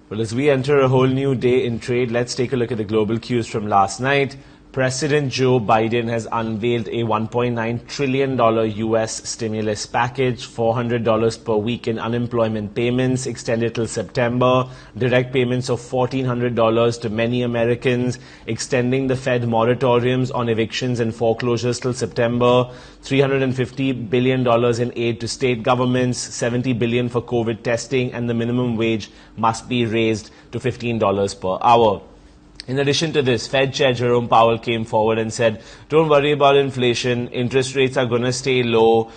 Well, as we enter a whole new day in trade, let's take a look at the global cues from last night. President Joe Biden has unveiled a $1.9 trillion U.S. stimulus package, $400 per week in unemployment payments, extended till September, direct payments of $1,400 to many Americans, extending the Fed moratoriums on evictions and foreclosures till September, $350 billion in aid to state governments, $70 billion for COVID testing, and the minimum wage must be raised to $15 per hour. In addition to this, Fed Chair Jerome Powell came forward and said, don't worry about inflation, interest rates are going to stay low,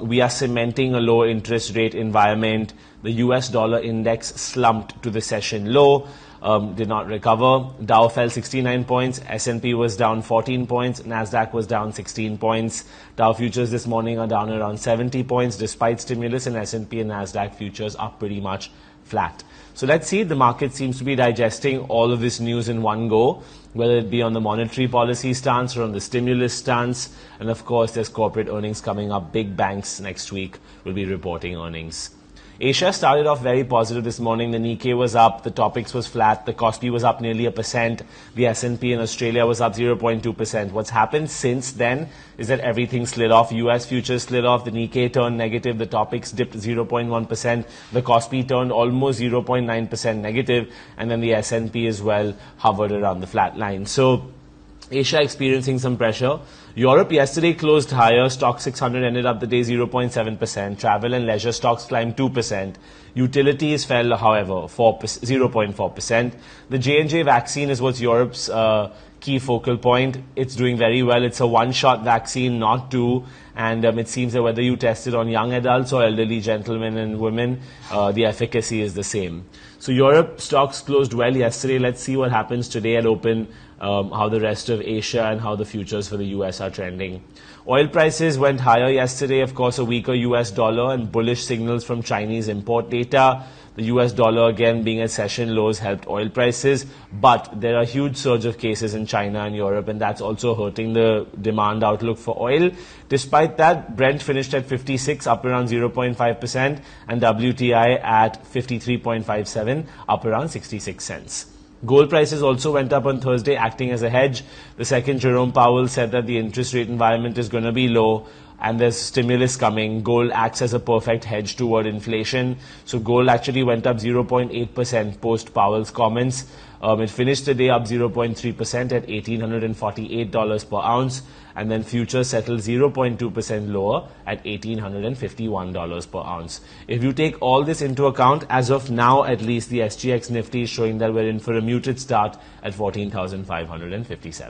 we are cementing a low interest rate environment. The US dollar index slumped to the session low, did not recover. Dow fell 69 points, S&P was down 14 points, Nasdaq was down 16 points. Dow Futures this morning are down around 70 points despite stimulus, and S&P and Nasdaq futures are pretty much flat. So let's see, the market seems to be digesting all of this news in one go, whether it be on the monetary policy stance or on the stimulus stance. And of course, there's corporate earnings coming up. Big banks next week will be reporting earnings. Asia started off very positive this morning. The Nikkei was up, the Topix was flat, the Kospi was up nearly 1%, the S&P in Australia was up 0.2%. What's happened since then is that everything slid off. US futures slid off, the Nikkei turned negative, the Topix dipped 0.1%, the Kospi turned almost 0.9% negative, and then the S&P as well hovered around the flat line. So Asia experiencing some pressure. Europe yesterday closed higher. Stock 600 ended up the day 0.7%. Travel and leisure stocks climbed 2%. Utilities fell, however, 0.4%. The J&J vaccine is what's Europe's key focal point. It's doing very well. It's a one-shot vaccine, not two. And it seems that whether you test it on young adults or elderly gentlemen and women, the efficacy is the same. So Europe stocks closed well yesterday. Let's see what happens today at open, how the rest of Asia and how the futures for the US are trending. Oil prices went higher yesterday. Of course, a weaker US dollar and bullish signals from Chinese import data. The US dollar again being at session lows helped oil prices, but there are a huge surge of cases in China and Europe, and that's also hurting the demand outlook for oil. Despite that, Brent finished at 56, up around 0.5%, and WTI at 53.57, up around 66 cents. Gold prices also went up on Thursday, acting as a hedge. The second Jerome Powell said that the interest rate environment is going to be low and there's stimulus coming. Gold acts as a perfect hedge toward inflation. So gold actually went up 0.8% post Powell's comments. It finished the day up 0.3% at $1,848 per ounce. And then futures settled 0.2% lower at $1,851 per ounce. If you take all this into account, as of now, at least the SGX Nifty is showing that we're in for a muted start at 14,557.